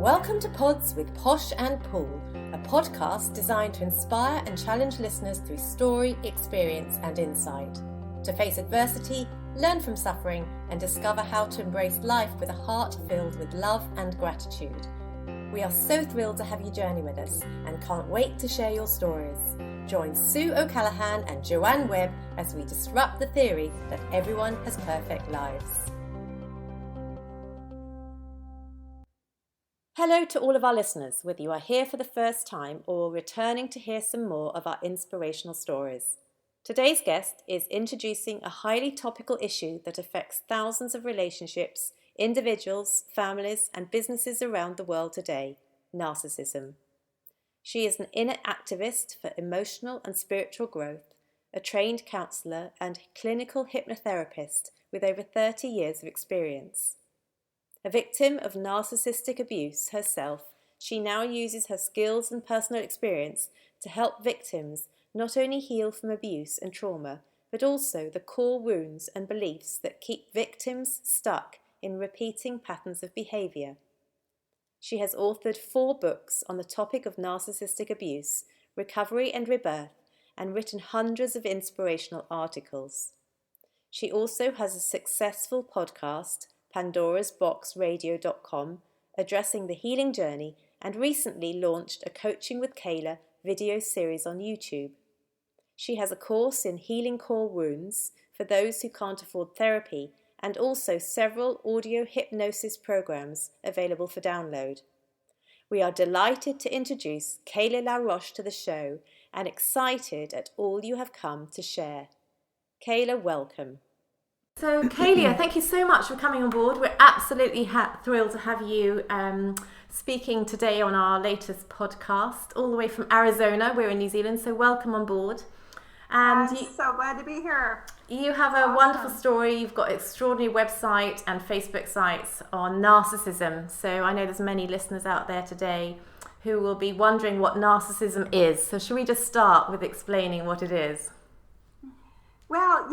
Welcome to Pods with Posh and Paul, a podcast designed to inspire and challenge listeners through story, experience and insight. To face adversity, learn from suffering and discover how to embrace life with a heart filled with love and gratitude. We are so thrilled to have you journey with us and can't wait to share your stories. Join Sue O'Callaghan and Joanne Webb as we disrupt the theory that everyone has perfect lives. Hello to all of our listeners, whether you are here for the first time or returning to hear some more of our inspirational stories. Today's guest is introducing a highly topical issue that affects thousands of relationships, individuals, families and businesses around the world today, narcissism. She is an inner activist for emotional and spiritual growth, a trained counsellor and clinical hypnotherapist with over 30 years of experience. A victim of narcissistic abuse herself, she now uses her skills and personal experience to help victims not only heal from abuse and trauma, but also the core wounds and beliefs that keep victims stuck in repeating patterns of behaviour. She has authored 4 books on the topic of narcissistic abuse, recovery and rebirth, and written hundreds of inspirational articles. She also has a successful podcast, pandorasboxradio.com, addressing the healing journey, and recently launched a Coaching with Kaleah video series on YouTube. She has a course in healing core wounds for those who can't afford therapy, and also several audio hypnosis programs available for download. We are delighted to introduce Kaleah LaRoche to the show and excited at all you have come to share. Kaleah, welcome. So, Kaleah, thank you so much for coming on board. We're absolutely thrilled to have you speaking today on our latest podcast, all the way from Arizona. We're in New Zealand, so welcome on board. And I'm so glad to be here. You have a wonderful story. You've got an extraordinary website and Facebook sites on narcissism. So I know there's many listeners out there today who will be wondering what narcissism is. So should we just start with explaining what it is? Well,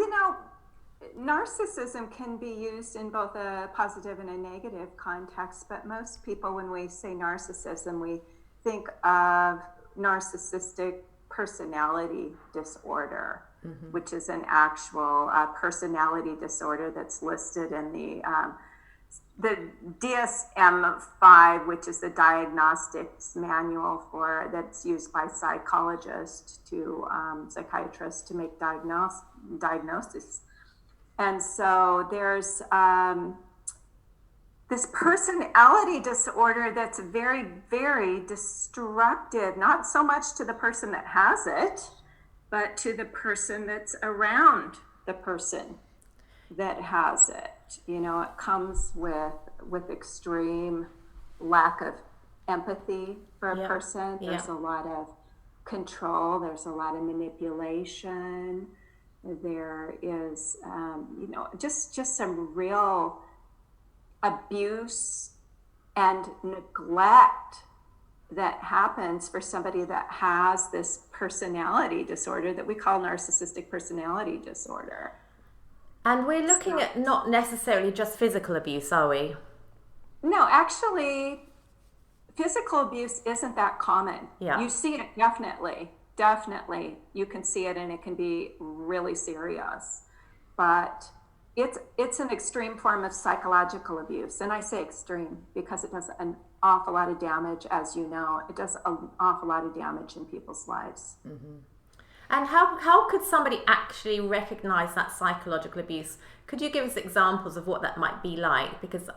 narcissism can be used in both a positive and a negative context, but most people, when we say narcissism, we think of narcissistic personality disorder, which is an actual personality disorder that's listed in the DSM-5, which is the diagnostics manual that's used by psychologists to psychiatrists to make diagnosis. And so there's this personality disorder that's very, very destructive, not so much to the person that has it, but to the person that's around the person that has it. It comes with extreme lack of empathy for a person. There's a lot of control. There's a lot of manipulation. There is, just some real abuse and neglect that happens for somebody that has this personality disorder that we call narcissistic personality disorder. And we're looking at not necessarily just physical abuse, are we? No, actually, physical abuse isn't that common. Yeah. You see it definitely. You can see it, and it can be really serious. But it's an extreme form of psychological abuse. And I say extreme because it does an awful lot of damage, as you know. It does an awful lot of damage in people's lives. Mm-hmm. And how could somebody actually recognize that psychological abuse? Could you give us examples of what that might be like? Because,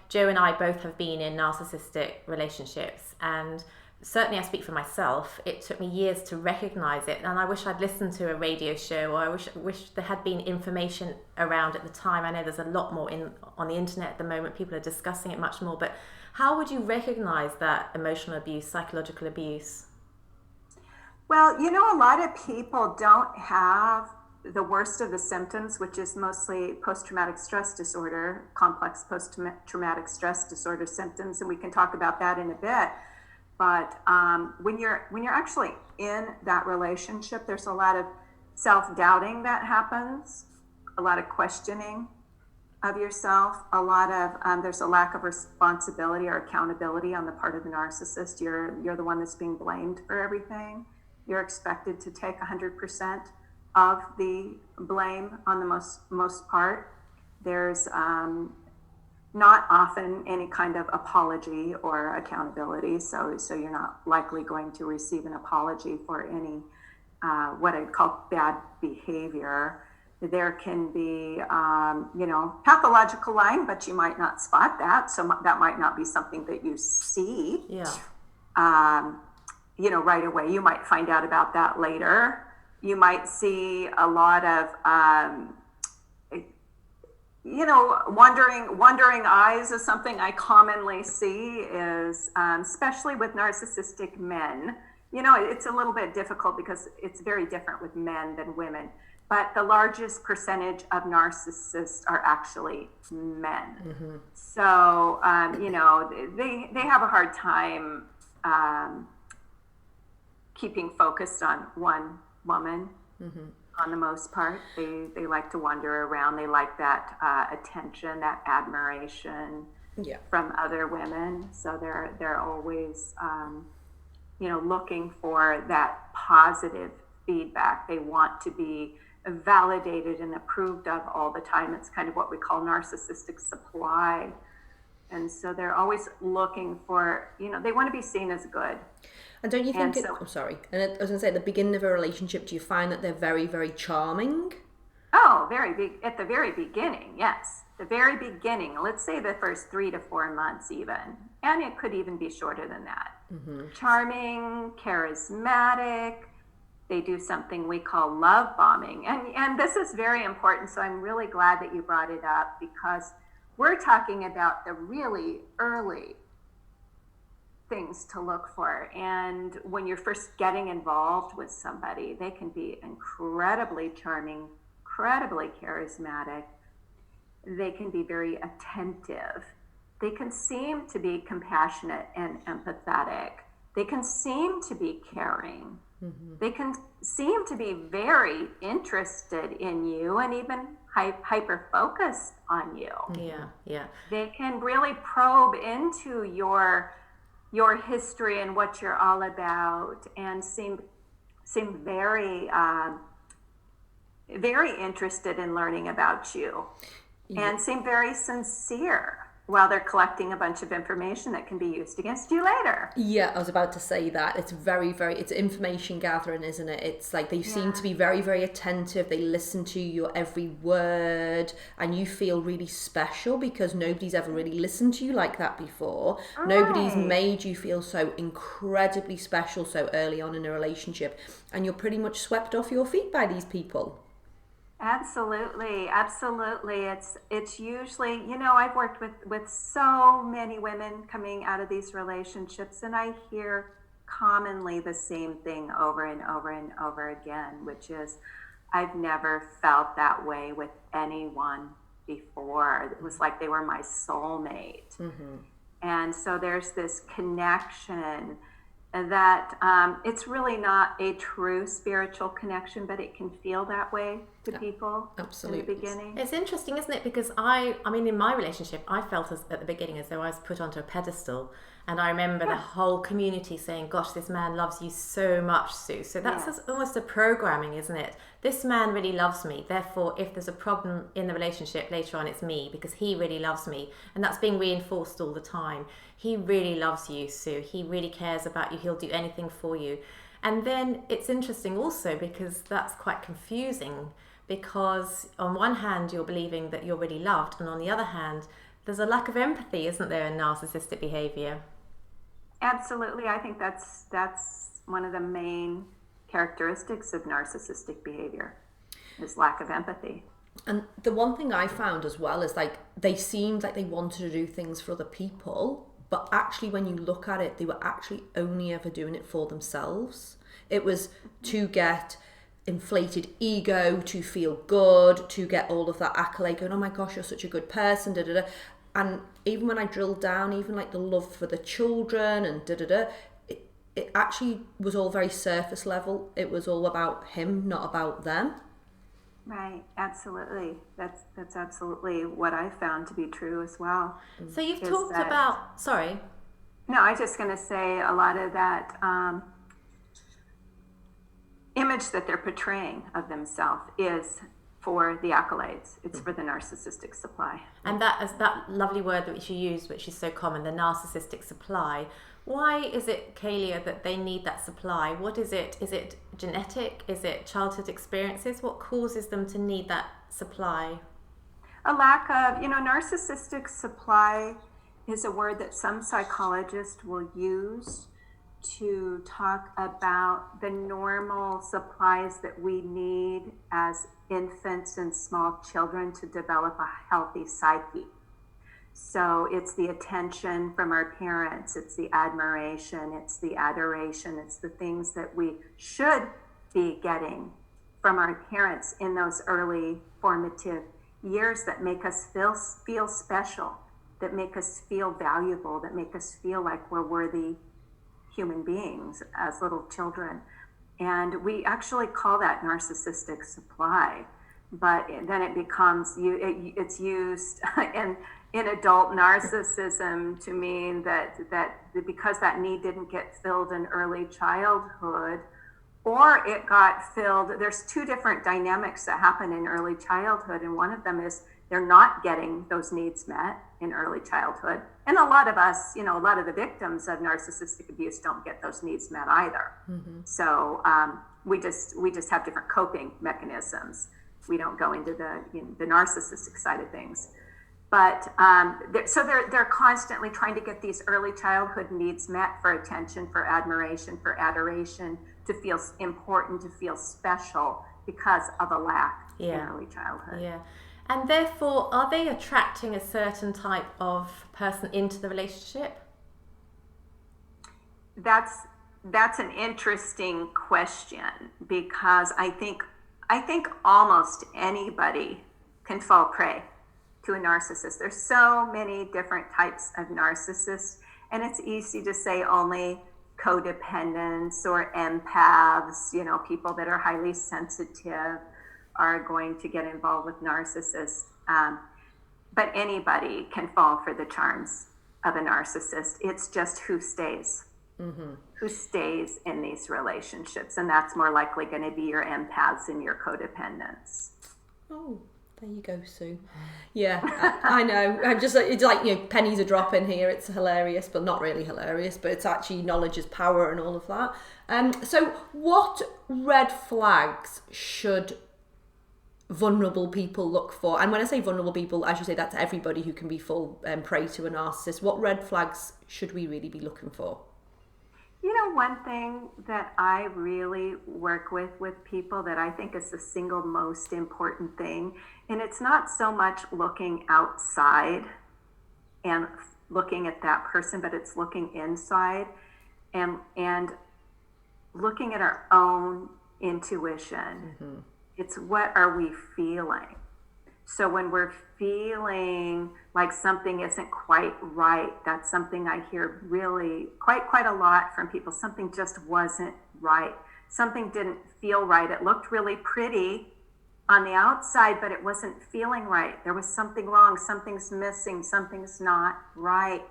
Joe and I both have been in narcissistic relationships, and certainly I speak for myself, it took me years to recognize it, and I wish I'd listened to a radio show, or I wish there had been information around at the time. I know there's a lot more on the internet at the moment, people are discussing it much more, but how would you recognize that emotional abuse, psychological abuse? Well, a lot of people don't have the worst of the symptoms, which is mostly post-traumatic stress disorder, complex post-traumatic stress disorder symptoms, and we can talk about that in a bit. But when you're actually in that relationship, there's a lot of self-doubting that happens, a lot of questioning, of yourself. A lot of there's a lack of responsibility or accountability on the part of the narcissist. You're the one that's being blamed for everything. You're expected to take 100% of the blame on the most part. There's not often any kind of apology or accountability, so you're not likely going to receive an apology for any what I'd call bad behavior. There can be, pathological lying, but you might not spot that. So that might not be something that you see, right away. You might find out about that later. You might see a lot of, wandering eyes is something I commonly see is, especially with narcissistic men. It's a little bit difficult because it's very different with men than women. But the largest percentage of narcissists are actually men. Mm-hmm. So, they have a hard time keeping focused on one woman. Mm-hmm. On the most part. They like to wander around. They like that attention, that admiration from other women. So they're always, looking for that positive feedback. They want to be validated and approved of all the time. It's kind of what we call narcissistic supply. And so they're always looking for, they want to be seen as good. And don't you think I'm sorry. And I was going to say, at the beginning of a relationship, do you find that they're very, very charming? Oh, very big. At the very beginning, yes. The very beginning. Let's say the first 3 to 4 months even. And it could even be shorter than that. Mm-hmm. Charming, charismatic. They do something we call love bombing. And this is very important. So I'm really glad that you brought it up because we're talking about the really early things to look for. And when you're first getting involved with somebody, they can be incredibly charming, incredibly charismatic. They can be very attentive. They can seem to be compassionate and empathetic. They can seem to be caring. Mm-hmm. They can seem to be very interested in you and even hyper focused on you. Yeah. They can really probe into your history and what you're all about, and seem very very interested in learning about you, and seem very sincere while they're collecting a bunch of information that can be used against you later. Yeah, I was about to say that. It's very, very, it's information gathering, isn't it? It's like they seem to be very, very attentive. They listen to your every word, and you feel really special because nobody's ever really listened to you like that before. Right. Nobody's made you feel so incredibly special so early on in a relationship, and you're pretty much swept off your feet by these people. Absolutely. It's usually, I've worked with so many women coming out of these relationships, and I hear commonly the same thing over and over and over again, which is, I've never felt that way with anyone before. It was like they were my soulmate. Mm-hmm. And so there's this connection that it's really not a true spiritual connection, but it can feel that way to people. Absolutely. In the beginning. It's interesting, isn't it? Because I mean, in my relationship, I felt at the beginning as though I was put onto a pedestal. And I remember the whole community saying, gosh, this man loves you so much, Sue. So that's almost a programming, isn't it? This man really loves me. Therefore, if there's a problem in the relationship later on, it's me because he really loves me. And that's being reinforced all the time. He really loves you, Sue. He really cares about you. He'll do anything for you. And then it's interesting also because that's quite confusing, because on one hand, you're believing that you're really loved. And on the other hand, there's a lack of empathy, isn't there, in narcissistic behavior? Absolutely. I think that's one of the main characteristics of narcissistic behavior, is lack of empathy. And the one thing I found as well is like they seemed like they wanted to do things for other people, but actually when you look at it, they were actually only ever doing it for themselves. It was to get inflated ego, to feel good, to get all of that accolade, going, oh my gosh, you're such a good person, da-da-da. And even when I drilled down, even like the love for the children and da-da-da, it actually was all very surface level. It was all about him, not about them. Right, absolutely. That's absolutely what I found to be true as well. So you've talked about, sorry. No, I was just going to say a lot of that image that they're portraying of themselves is for the accolades. It's for the narcissistic supply. And that is that lovely word that you use, which is so common, the narcissistic supply. Why is it, Kaleah, that they need that supply? What is it? Is it genetic? Is it childhood experiences? What causes them to need that supply? A lack of, narcissistic supply is a word that some psychologists will use to talk about the normal supplies that we need as infants and small children to develop a healthy psyche. So it's the attention from our parents, it's the admiration, it's the adoration, it's the things that we should be getting from our parents in those early formative years that make us feel special, that make us feel valuable, that make us feel like we're worthy human beings as little children. And we actually call that narcissistic supply, but then it becomes, it's used in adult narcissism to mean that because that need didn't get filled in early childhood, or it got filled, there's two different dynamics that happen in early childhood, and one of them is they're not getting those needs met in early childhood. And a lot of us, a lot of the victims of narcissistic abuse don't get those needs met either. Mm-hmm. So we just have different coping mechanisms. We don't go into the narcissistic side of things. But they're constantly trying to get these early childhood needs met for attention, for admiration, for adoration, to feel important, to feel special because of a lack in early childhood. Yeah. And therefore, are they attracting a certain type of person into the relationship? That's an interesting question, because I think almost anybody can fall prey to a narcissist. There's so many different types of narcissists, and it's easy to say only codependents or empaths, people that are highly sensitive are going to get involved with narcissists. But anybody can fall for the charms of a narcissist. It's just who stays. Mm-hmm. Who stays in these relationships, and that's more likely going to be your empaths and your codependents. Oh, there you go, Sue. Yeah, I know. I'm just, it's like, pennies are dropping here. It's hilarious, but not really hilarious. But it's actually knowledge is power and all of that. So, what red flags should vulnerable people look for? And when I say vulnerable people, I should say that's everybody who can be full prey to a narcissist. What red flags should we really be looking for? One thing that I really work with people that I think is the single most important thing, and it's not so much looking outside and looking at that person, but it's looking inside and looking at our own intuition. Mm-hmm. It's what are we feeling? So when we're feeling like something isn't quite right, that's something I hear really quite a lot from people. Something just wasn't right. Something didn't feel right. It looked really pretty on the outside, but it wasn't feeling right. There was something wrong. Something's missing. Something's not right.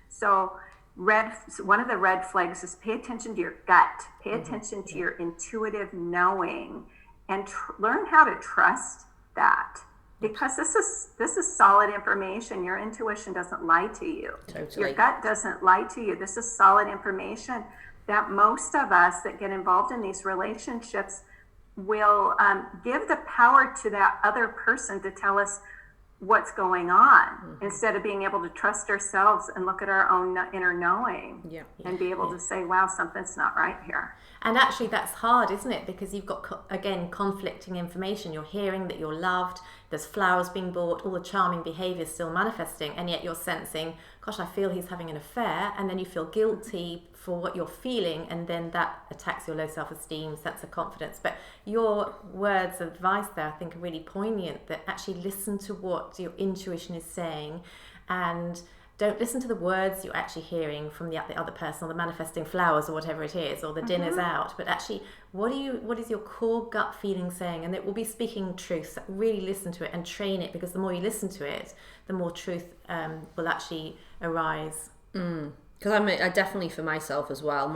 So one of the red flags is pay attention to your gut. Pay attention to your intuitive knowing, and learn how to trust that. Because this is solid information. Your intuition doesn't lie to you. Totally. Your gut doesn't lie to you. This is solid information that most of us that get involved in these relationships will give the power to that other person to tell us what's going on, instead of being able to trust ourselves and look at our own inner knowing and be able to say, wow, something's not right here. And actually that's hard, isn't it? Because you've got, again, conflicting information. You're hearing that you're loved, there's flowers being bought, all the charming behaviour still manifesting, and yet you're sensing, gosh, I feel he's having an affair, and then you feel guilty for what you're feeling, and then that attacks your low self-esteem, sense of confidence. But your words of advice there, I think, are really poignant, that actually listen to what your intuition is saying, and don't listen to the words you're actually hearing from the other person, or the manifesting flowers or whatever it is, or the dinner's out, but actually what is your core gut feeling saying? And it will be speaking truth. So really listen to it and train it, because the more you listen to it, the more truth will actually arise. Because I definitely, for myself as well,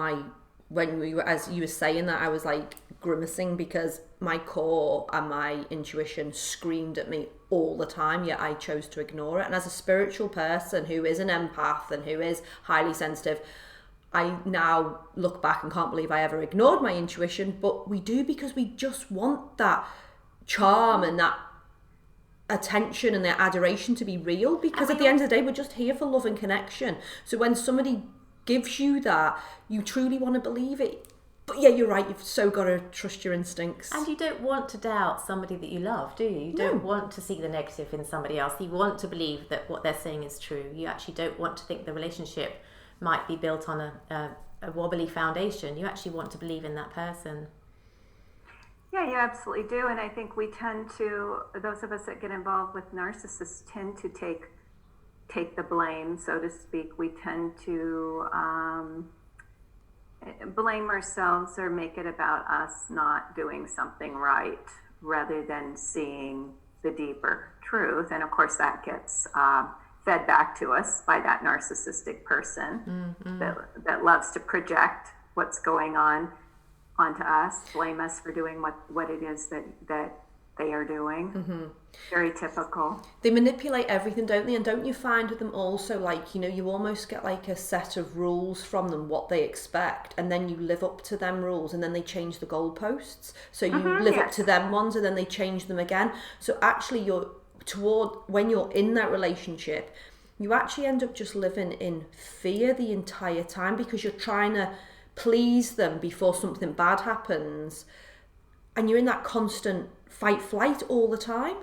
as you were saying that, I was like grimacing, because my core and my intuition screamed at me all the time, yet I chose to ignore it. And as a spiritual person who is an empath and who is highly sensitive, I now look back and can't believe I ever ignored my intuition. But we do, because we just want that charm and that attention and their adoration to be real, because at the end of the day, we're just here for love and connection. So when somebody gives you that, you truly want to believe it. But yeah, you're right, you've so got to trust your instincts. And you don't want to doubt somebody that you love, do you? You don't want to see the negative in somebody else. You want to believe that what they're saying is true. You actually don't want to think the relationship might be built on a wobbly foundation. You actually want to believe in that person. Yeah, you absolutely do. And I think we tend to, those of us that get involved with narcissists tend to take the blame, so to speak. We tend to blame ourselves or make it about us not doing something right, rather than seeing the deeper truth. And of course that gets fed back to us by that narcissistic person that loves to project what's going on onto us, blame us for doing what it is that they are doing. Very typical. They manipulate everything, don't they? And don't you find with them also, like, you almost get like a set of rules from them, what they expect, and then you live up to them rules, and then they change the goalposts. So you live up to them ones, and then they change them again. So actually when you're in that relationship, you actually end up just living in fear the entire time, because you're trying to please them before something bad happens, and you're in that constant fight flight all the time.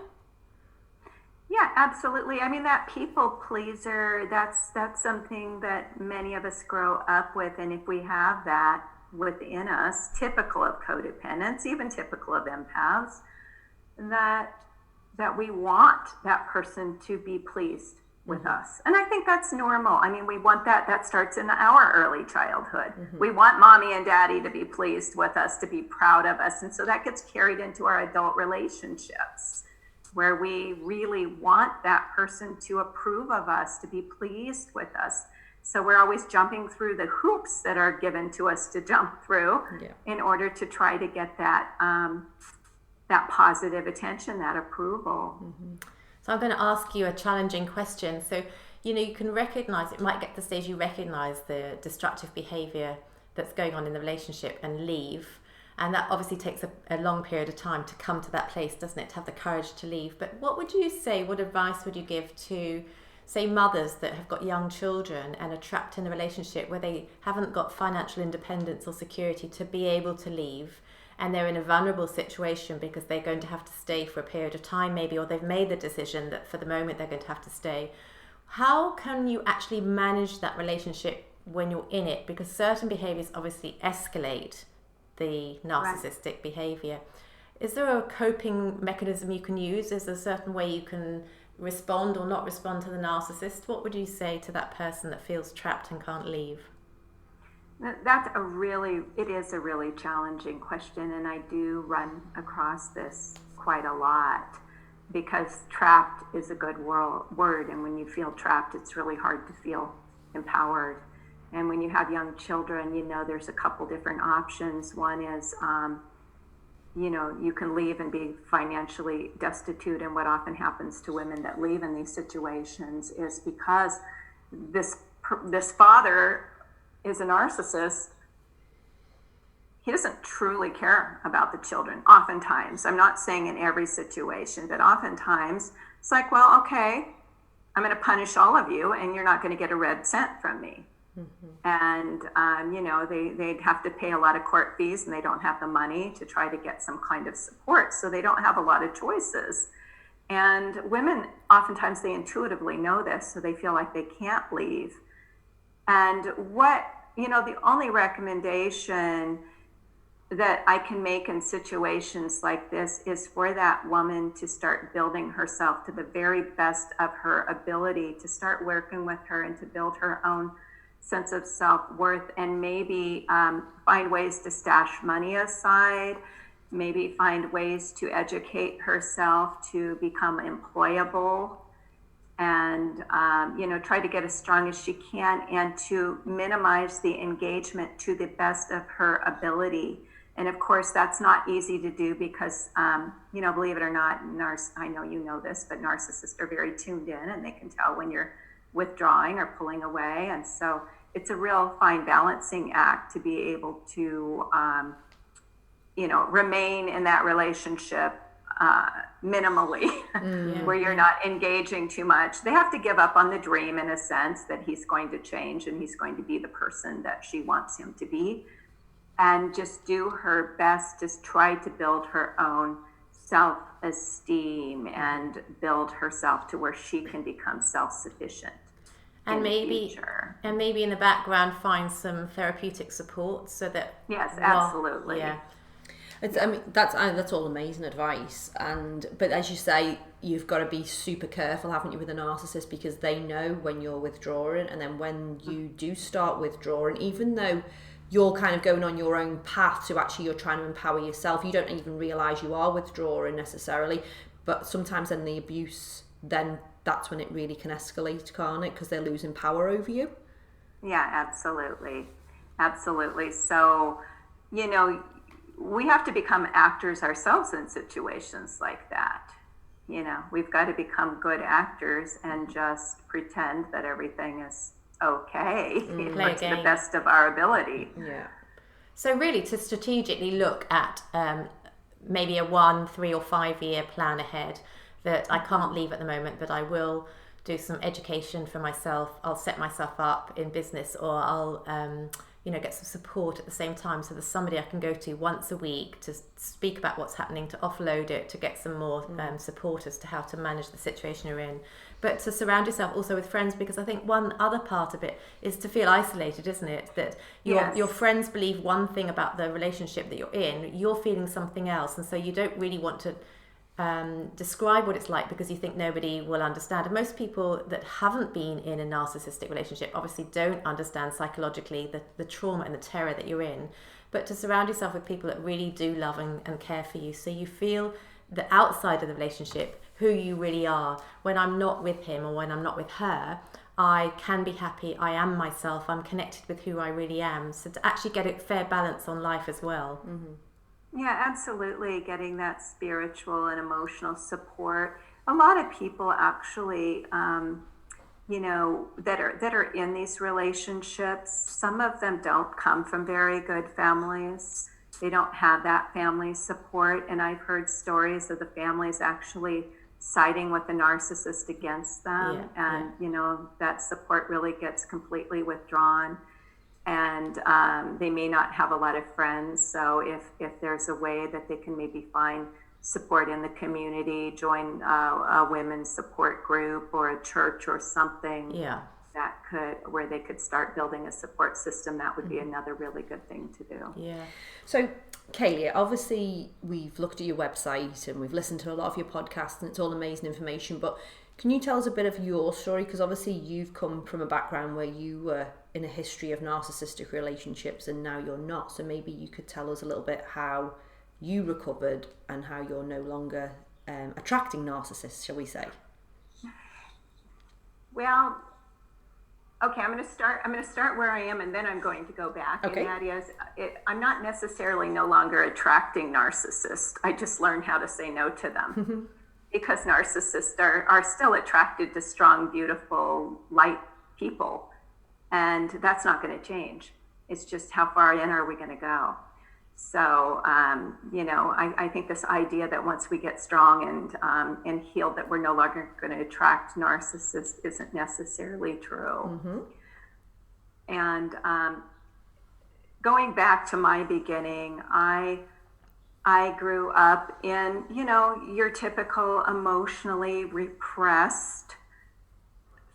Yeah, absolutely. I mean, that people pleaser, that's something that many of us grow up with. And if we have that within us, typical of codependents, even typical of empaths, that we want that person to be pleased with us. And I think that's normal. I mean, we want that starts in our early childhood. We want mommy and daddy to be pleased with us, to be proud of us. And so that gets carried into our adult relationships, where we really want that person to approve of us, to be pleased with us. So we're always jumping through the hoops that are given to us to jump through in order to try to get that positive attention, that approval. So I'm going to ask you a challenging question. So, you can recognize, it might get to the stage you recognize the destructive behavior that's going on in the relationship and leave. And that obviously takes a long period of time to come to that place, doesn't it? To have the courage to leave. But what would you say, what advice would you give to, say, mothers that have got young children and are trapped in a relationship where they haven't got financial independence or security to be able to leave, and they're in a vulnerable situation because they're going to have to stay for a period of time maybe, or they've made the decision that for the moment they're going to have to stay? How can you actually manage that relationship when you're in it? Because certain behaviors obviously escalate the narcissistic behavior. Is there a coping mechanism you can use? Is there a certain way you can respond or not respond to the narcissist? What would you say to that person that feels trapped and can't leave? It is a really challenging question, and I do run across this quite a lot, because trapped is a good word, and when you feel trapped, it's really hard to feel empowered. And when you have young children, there's a couple different options. One is, you can leave and be financially destitute, and what often happens to women that leave in these situations is because this father is a narcissist. He doesn't truly care about the children. Oftentimes, I'm not saying in every situation, but oftentimes it's like, well, okay, I'm going to punish all of you, and you're not going to get a red cent from me. And they'd have to pay a lot of court fees, and they don't have the money to try to get some kind of support, so they don't have a lot of choices. And women, oftentimes, they intuitively know this, so they feel like they can't leave. And the only recommendation that I can make in situations like this is for that woman to start building herself to the very best of her ability, to start working with her and to build her own sense of self-worth, and maybe find ways to stash money aside, maybe find ways to educate herself to become employable, and try to get as strong as she can, and to minimize the engagement to the best of her ability. And of course, that's not easy to do because, believe it or not, I know you know this, but narcissists are very tuned in, and they can tell when you're withdrawing or pulling away. And so it's a real fine balancing act to be able to, remain in that relationship minimally, where you're not engaging too much. They have to give up on the dream, in a sense, that he's going to change and he's going to be the person that she wants him to be, and just do her best to try to build her own self-esteem and build herself to where she can become self-sufficient. And maybe in the background find some therapeutic support so that absolutely. That's all amazing advice, but as you say, you've got to be super careful, haven't you, with a narcissist, because they know when you're withdrawing, and then when you do start withdrawing, even though you're kind of going on your own path to actually you're trying to empower yourself, you don't even realize you are withdrawing necessarily, but sometimes then the abuse, then that's when it really can escalate, can't it, because they're losing power over you. Yeah, absolutely. So we have to become actors ourselves in situations like that. We've got to become good actors and just pretend that everything is okay to the best of our ability. Yeah. So really, to strategically look at maybe a 1, 3 or 5 year plan ahead, that I can't leave at the moment, but I will do some education for myself. I'll set myself up in business, or I'll get some support at the same time, so there's somebody I can go to once a week to speak about what's happening, to offload it, to get some more support as to how to manage the situation you're in. But to surround yourself also with friends, because I think one other part of it is to feel isolated, isn't it? That your friends believe one thing about the relationship that you're in, you're feeling something else, and so you don't really want to describe what it's like because you think nobody will understand. And most people that haven't been in a narcissistic relationship obviously don't understand psychologically the trauma and the terror that you're in. But to surround yourself with people that really do love and care for you, so you feel the outside of the relationship who you really are. When I'm not with him or when I'm not with her, I can be happy, I am myself, I'm connected with who I really am. So to actually get a fair balance on life as well. Yeah, absolutely. Getting that spiritual and emotional support. A lot of people actually, that are in these relationships, some of them don't come from very good families. They don't have that family support. And I've heard stories of the families actually siding with the narcissist against them. That support really gets completely withdrawn. And they may not have a lot of friends. So if there's a way that they can maybe find support in the community, join a women's support group or a church or something, where they could start building a support system, that would be another really good thing to do. Yeah. So, Kaleah, obviously we've looked at your website and we've listened to a lot of your podcasts, and it's all amazing information, but can you tell us a bit of your story? Because obviously you've come from a background where you were in a history of narcissistic relationships and now you're not. So maybe you could tell us a little bit how you recovered and how you're no longer attracting narcissists, shall we say? Well, okay, I'm going to start where I am, and then I'm going to go back. Okay. And that is, I'm not necessarily no longer attracting narcissists. I just learned how to say no to them. Because narcissists are still attracted to strong, beautiful, light people. And that's not going to change. It's just how far in are we going to go? So, I think this idea that once we get strong and healed, that we're no longer going to attract narcissists isn't necessarily true. And going back to my beginning, I grew up in, your typical emotionally repressed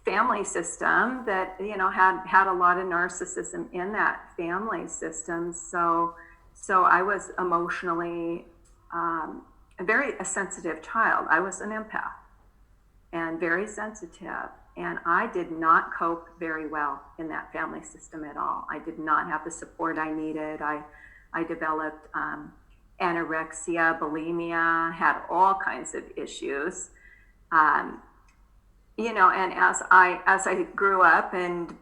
family system that, had a lot of narcissism in that family system. So So I was emotionally a sensitive child. I was an empath and very sensitive. And I did not cope very well in that family system at all. I did not have the support I needed. I developed anorexia, bulimia, had all kinds of issues. And as I grew up and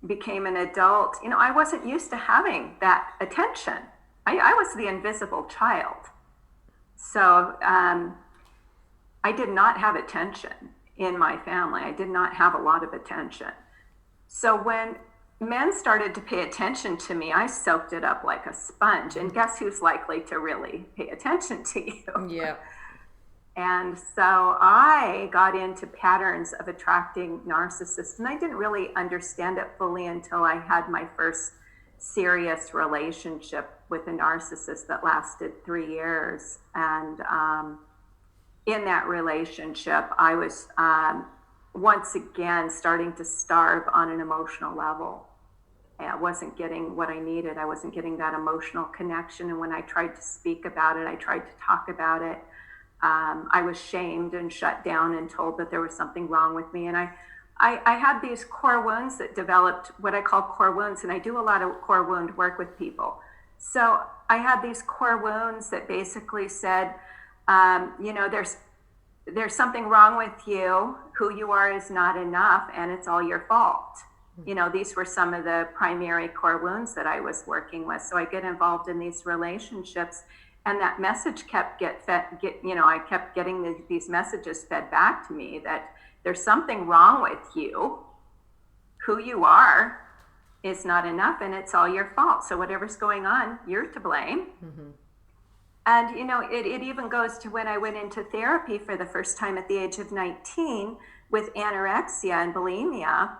became an adult, I wasn't used to having that attention. I was the invisible child. So I did not have attention in my family. I did not have a lot of attention. So when men started to pay attention to me, I soaked it up like a sponge. And guess who's likely to really pay attention to you? Yeah. And so I got into patterns of attracting narcissists, and I didn't really understand it fully until I had my first serious relationship with a narcissist that lasted 3 years. And in that relationship, I was once again starting to starve on an emotional level. I wasn't getting what I needed. I wasn't getting that emotional connection. And when I tried to speak about it, I tried to talk about it, I was shamed and shut down and told that there was something wrong with me. And I had these core wounds that developed, what I call core wounds, and I do a lot of core wound work with people. So I had these core wounds that basically said, there's something wrong with you. Who you are is not enough, and it's all your fault. These were some of the primary core wounds that I was working with. So I get involved in these relationships, and that message I kept getting these messages fed back to me that there's something wrong with you. Who you are is not enough, and it's all your fault. So whatever's going on, you're to blame. Mm-hmm. And, it even goes to when I went into therapy for the first time at the age of 19 with anorexia and bulimia.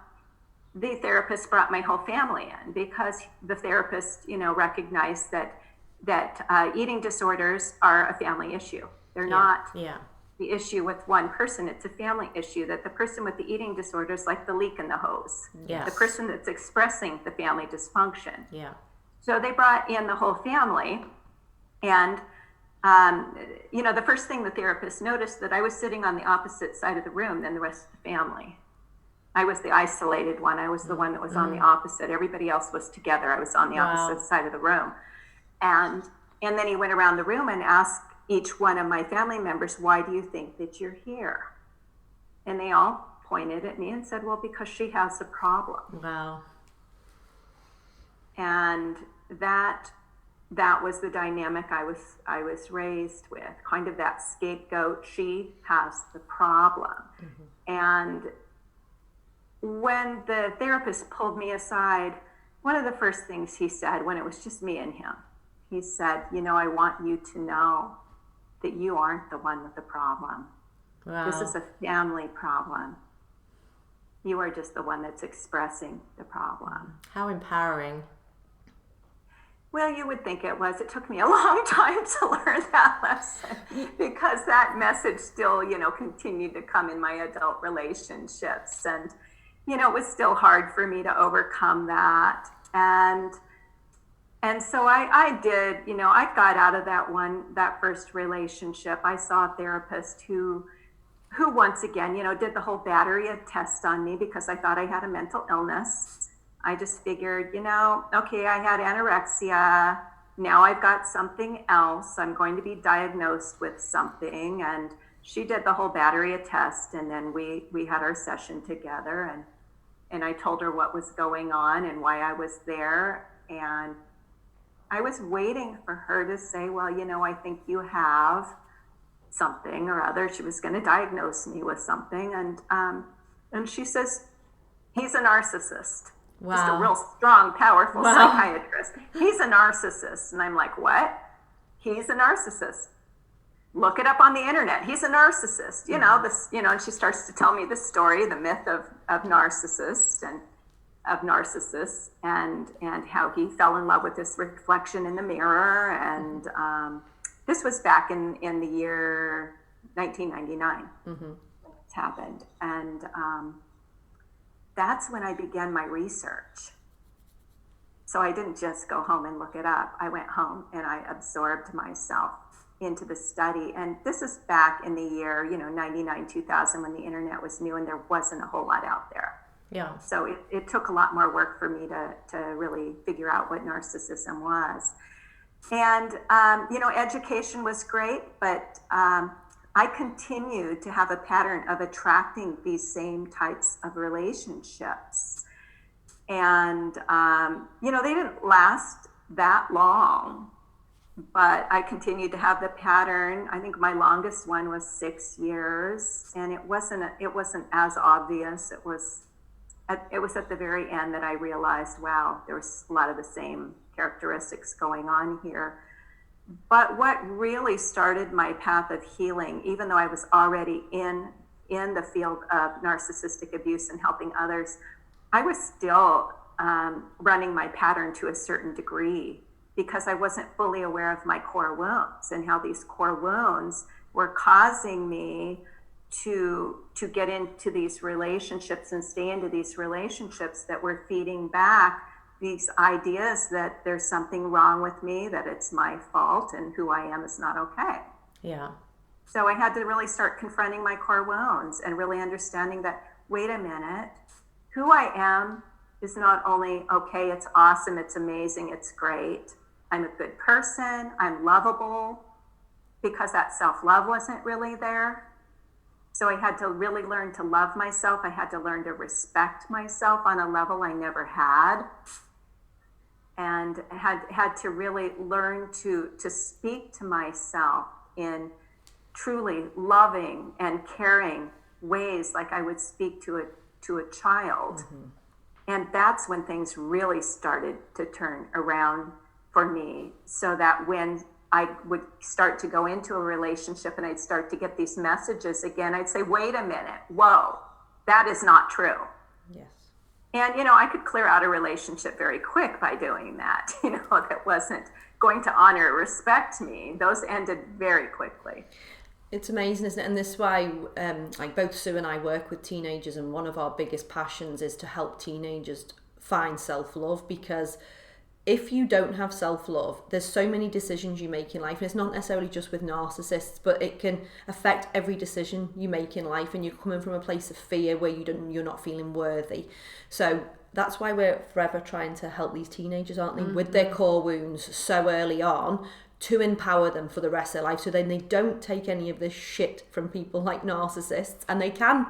The therapist brought my whole family in because the therapist, recognized that eating disorders are a family issue. They're not the issue with one person. It's a family issue, that the person with the eating disorder is like the leak in the hose. Yes. The person that's expressing the family dysfunction. Yeah. So they brought in the whole family. And, the first thing the therapist noticed that I was sitting on the opposite side of the room than the rest of the family. I was the isolated one. I was the one that was on the opposite. Everybody else was together. I was on the opposite side of the room. And then he went around the room and asked each one of my family members, why do you think that you're here? And they all pointed at me and said, well, because she has a problem. Wow. And that was the dynamic I was raised with, kind of that scapegoat. She has the problem. Mm-hmm. And when the therapist pulled me aside, one of the first things he said, when it was just me and him, he said, I want you to know that you aren't the one with the problem. Wow. This is a family problem. You are just the one that's expressing the problem. How empowering. Well, you would think it was. It took me a long time to learn that lesson because that message still, continued to come in my adult relationships. And, it was still hard for me to overcome that. And so I did, I got out of that first relationship. I saw a therapist who once again, did the whole battery of tests on me because I thought I had a mental illness. I just figured, okay, I had anorexia. Now I've got something else. I'm going to be diagnosed with something. And she did the whole battery of tests. And then we had our session together, and I told her what was going on and why I was there. And I was waiting for her to say, well, I think you have something or other. She was going to diagnose me with something. And she says, he's a narcissist. Wow. Just a real strong, powerful psychiatrist. He's a narcissist. And I'm like, what? He's a narcissist. Look it up on the internet. He's a narcissist. And she starts to tell me the story, the myth of narcissists and how he fell in love with this reflection in the mirror. And this was back in the year 1999. Mm-hmm. It's happened. And that's when I began my research. So I didn't just go home and look it up. I went home and I absorbed myself into the study. And this is back in the year, 99, 2000, when the internet was new and there wasn't a whole lot out there. Yeah. So it took a lot more work for me to really figure out what narcissism was. And, education was great, but I continued to have a pattern of attracting these same types of relationships. And, they didn't last that long, but I continued to have the pattern. I think my longest one was 6 years, and it wasn't as obvious. It was at the very end that I realized, wow, there was a lot of the same characteristics going on here. But what really started my path of healing, even though I was already in the field of narcissistic abuse and helping others, I was still running my pattern to a certain degree because I wasn't fully aware of my core wounds and how these core wounds were causing me to get into these relationships and stay into these relationships that were feeding back these ideas that there's something wrong with me, that it's my fault, and who I am is not okay. Yeah. So I had to really start confronting my core wounds and really understanding that, wait a minute, who I am is not only okay, it's awesome, it's amazing, it's great. I'm a good person, I'm lovable, because that self-love wasn't really there. So I had to really learn to love myself. I had to learn to respect myself on a level I never had. And had to really learn to speak to myself in truly loving and caring ways, like I would speak to a child. Mm-hmm. And that's when things really started to turn around for me, so that when I would start to go into a relationship and I'd start to get these messages again, I'd say, wait a minute, whoa, that is not true. Yes. And, I could clear out a relationship very quick by doing that, that wasn't going to honor or respect me. Those ended very quickly. It's amazing, isn't it? And this is why, like both Sue and I work with teenagers, and one of our biggest passions is to help teenagers find self-love, because if you don't have self-love, there's so many decisions you make in life, and it's not necessarily just with narcissists, but it can affect every decision you make in life, and you're coming from a place of fear where you're not feeling worthy. So that's why we're forever trying to help these teenagers, aren't we, mm-hmm. with their core wounds so early on, to empower them for the rest of their life, so then they don't take any of this shit from people like narcissists, and they can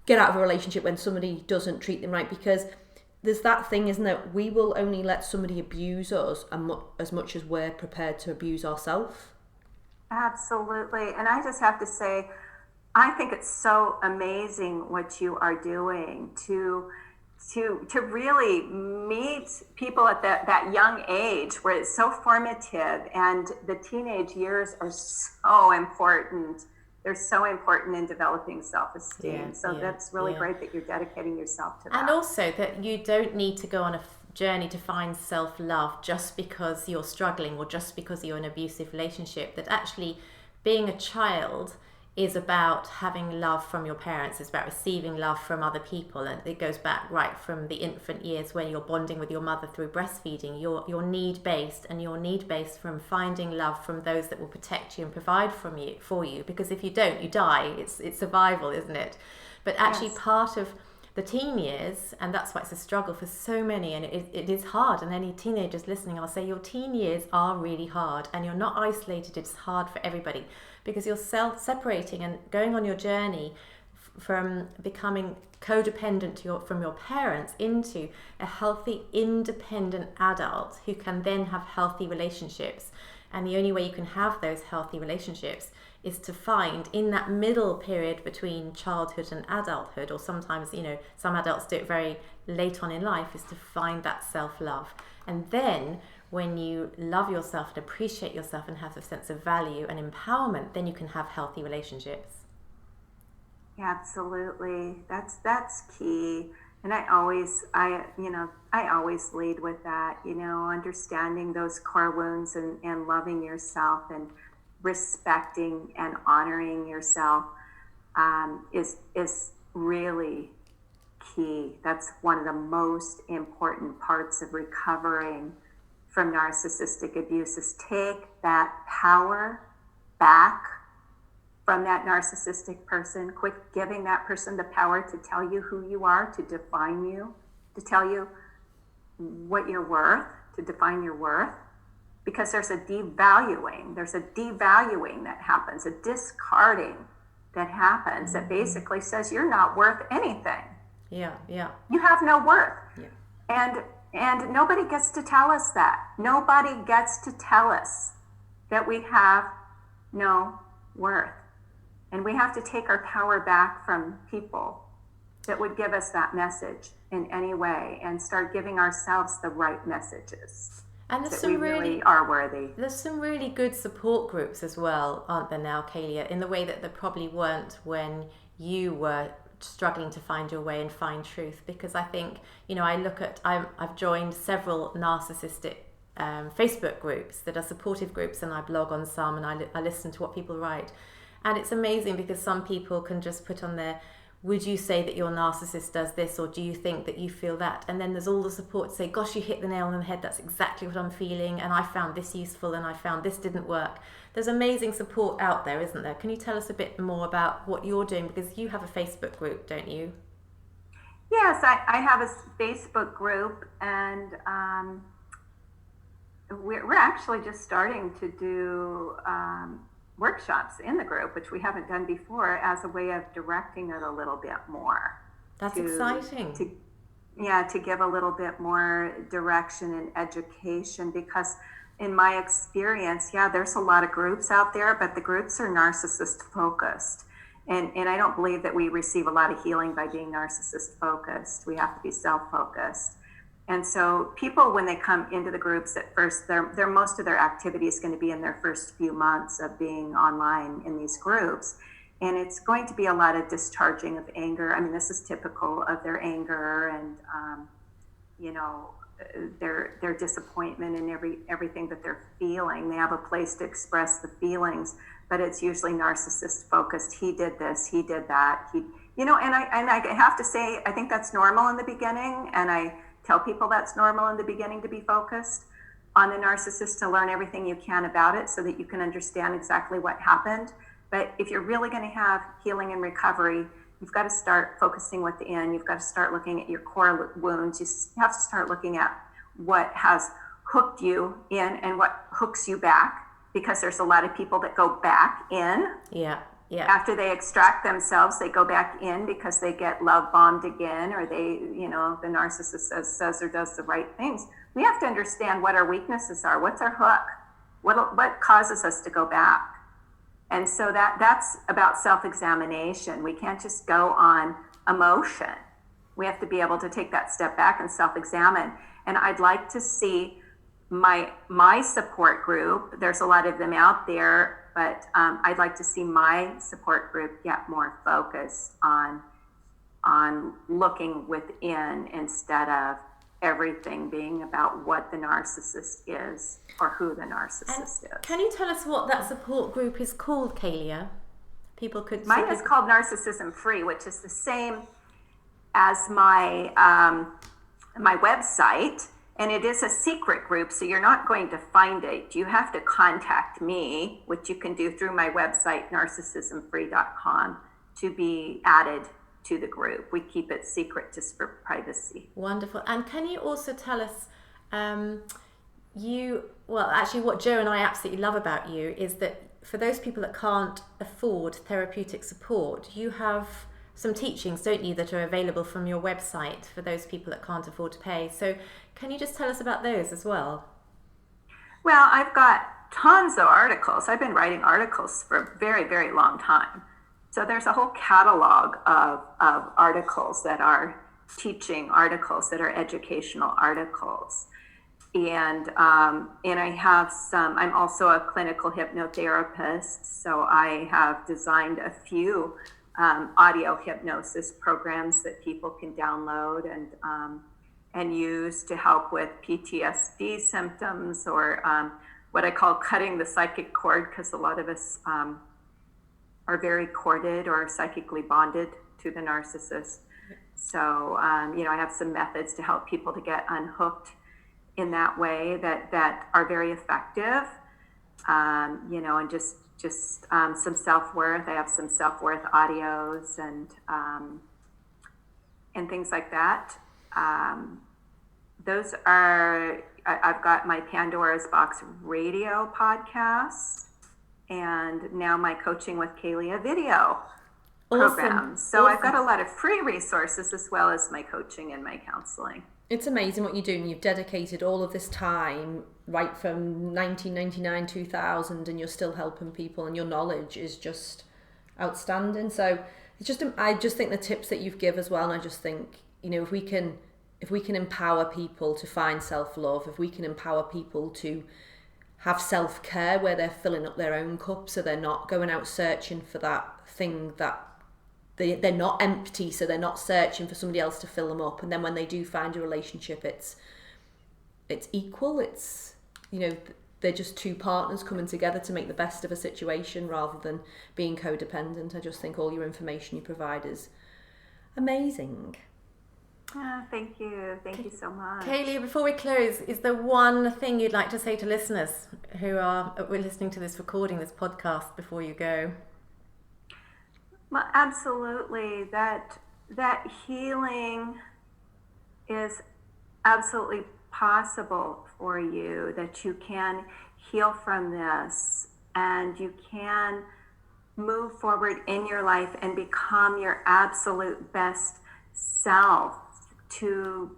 get out of a relationship when somebody doesn't treat them right, because there's that thing, isn't it? We will only let somebody abuse us as much as we're prepared to abuse ourselves. Absolutely. And I just have to say, I think it's so amazing what you are doing to really meet people at that young age where it's so formative, and the teenage years are so important. They're so important in developing self-esteem. That's really great that you're dedicating yourself to that. And also that you don't need to go on a journey to find self-love just because you're struggling or just because you're in an abusive relationship. That actually being a child is about having love from your parents. It's about receiving love from other people, and it goes back right from the infant years when you're bonding with your mother through breastfeeding. You're need-based, and you're need-based from finding love from those that will protect you and provide for you. Because if you don't, you die. It's survival, isn't it? But actually, yes. Part of the teen years, and that's why it's a struggle for so many, and it is hard. And any teenagers listening, I'll say your teen years are really hard, and you're not isolated. It's hard for everybody, because you're self-separating and going on your journey from becoming codependent from your parents into a healthy, independent adult who can then have healthy relationships. And the only way you can have those healthy relationships is to find in that middle period between childhood and adulthood, or sometimes, some adults do it very late on in life, is to find that self-love. And then when you love yourself and appreciate yourself and have a sense of value and empowerment, then you can have healthy relationships. Absolutely. That's key. And I always lead with that, understanding those core wounds and loving yourself and respecting and honoring yourself is really key. That's one of the most important parts of recovering from narcissistic abuse, is take that power back from that narcissistic person. Quit giving that person the power to tell you who you are, to define you, to tell you what you're worth, to define your worth. Because there's a devaluing that happens, a discarding that happens that basically says you're not worth anything. Yeah. You have no worth. Yeah. And nobody gets to tell us that. Nobody gets to tell us that we have no worth. And we have to take our power back from people that would give us that message in any way, and start giving ourselves the right messages. And there's that some we really are worthy. There's some really good support groups as well, aren't there now, Kaleah, in the way that there probably weren't when you were struggling to find your way and find truth. Because I think, I've joined several narcissistic Facebook groups that are supportive groups, and I blog on some, and I listen to what people write. And it's amazing because some people can just put on there, would you say that your narcissist does this, or do you think that you feel that? And then there's all the support to say, gosh, you hit the nail on the head, that's exactly what I'm feeling, and I found this useful, and I found this didn't work. There's amazing support out there, isn't there? Can you tell us a bit more about what you're doing? Because you have a Facebook group, don't you? Yes, I have a Facebook group, and we're actually just starting to do workshops in the group, which we haven't done before, as a way of directing it a little bit more. That's exciting. To give a little bit more direction and education, because in my experience, there's a lot of groups out there, but the groups are narcissist focused. And I don't believe that we receive a lot of healing by being narcissist focused. We have to be self-focused. And so people, when they come into the groups at first, their most of their activity is going to be in their first few months of being online in these groups. And it's going to be a lot of discharging of anger. I mean, this is typical of their anger and, their disappointment and everything that they're feeling. They have a place to express the feelings, but it's usually narcissist focused. He did this, he did that. And I have to say, I think that's normal in the beginning. And I tell people that's normal in the beginning to be focused on the narcissist, to learn everything you can about it so that you can understand exactly what happened. But if you're really going to have healing and recovery, you've got to start focusing within. You've got to start looking at your core wounds. You have to start looking at what has hooked you in and what hooks you back, because there's a lot of people that go back in. Yeah. After they extract themselves, they go back in because they get love bombed again, or the narcissist says or does the right things. We have to understand what our weaknesses are. What's our hook? What causes us to go back? And so that's about self-examination. We can't just go on emotion. We have to be able to take that step back and self-examine. And I'd like to see my support group. There's a lot of them out there. But I'd like to see my support group get more focused on looking within, instead of everything being about what the narcissist is or who the narcissist is. Can you tell us what that support group is called, Kaleah? Mine is called NarcissismFree, which is the same as my my website. And it is a secret group, so you're not going to find it. You have to contact me, which you can do through my website, NarcissismFree.com, to be added to the group. We keep it secret just for privacy. Wonderful. And can you also tell us, what Joe and I absolutely love about you is that for those people that can't afford therapeutic support, you have some teachings, don't you, that are available from your website for those people that can't afford to pay. So can you just tell us about those as well? Well, I've got tons of articles. I've been writing articles for a very, very long time. So there's a whole catalog of articles that are teaching articles, that are educational articles. And I have some, I'm also a clinical hypnotherapist. So I have designed a few audio hypnosis programs that people can download and use to help with PTSD symptoms, or what I call cutting the psychic cord, because a lot of us are very corded or psychically bonded to the narcissist. So, I have some methods to help people to get unhooked in that way that are very effective, and just some self-worth. I have some self-worth audios and things like that. Those are, I've got my Pandora's Box radio podcast, and now my Coaching with Kaleah video program. So I've got a lot of free resources as well as my coaching and my counseling. It's amazing what you do, and you've dedicated all of this time, right from 1999, 2000, and you're still helping people, and your knowledge is just outstanding. So it's just, I just think the tips that you've given as well, and I just think, if we can empower people to find self-love, if we can empower people to have self-care where they're filling up their own cup, so they're not going out searching for that thing that they're not empty, so they're not searching for somebody else to fill them up. And then when they do find a relationship, it's equal. It's, they're just two partners coming together to make the best of a situation rather than being codependent. I just think all your information you provide is amazing. Thank you. Thank you so much. Kaleah, before we close, is there one thing you'd like to say to listeners who are listening to this recording, this podcast, before you go? Well, absolutely. That healing is absolutely possible for you, that you can heal from this and you can move forward in your life and become your absolute best self, to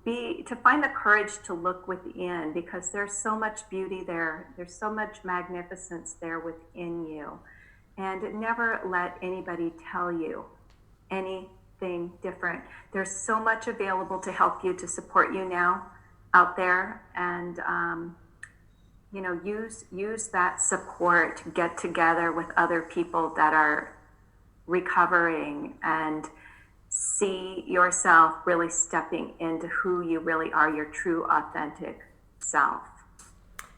find the courage to look within, because there's so much beauty there. There's so much magnificence there within you. And never let anybody tell you anything different. There's so much available to help you, to support you now out there. And, use that support to get together with other people that are recovering and see yourself really stepping into who you really are, your true, authentic self.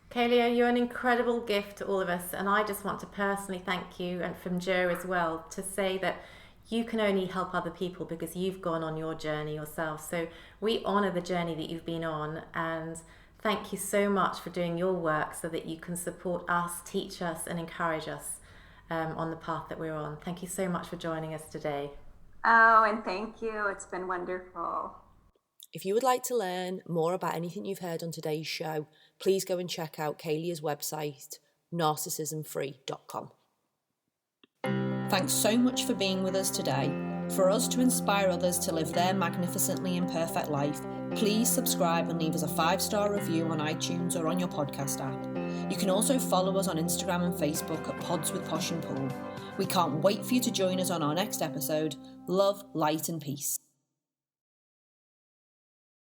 Kaleah, you're an incredible gift to all of us, and I just want to personally thank you, and from Joe as well, to say that you can only help other people because you've gone on your journey yourself. So we honour the journey that you've been on, and thank you so much for doing your work so that you can support us, teach us, and encourage us on the path that we're on. Thank you so much for joining us today. Oh, and thank you. It's been wonderful. If you would like to learn more about anything you've heard on today's show, please go and check out Kaleah's website, NarcissismFree.com. Thanks so much for being with us today. For us to inspire others to live their magnificently imperfect life, please subscribe and leave us a 5-star review on iTunes or on your podcast app. You can also follow us on Instagram and Facebook at Pods with Posh and Pool. We can't wait for you to join us on our next episode. Love, light and peace.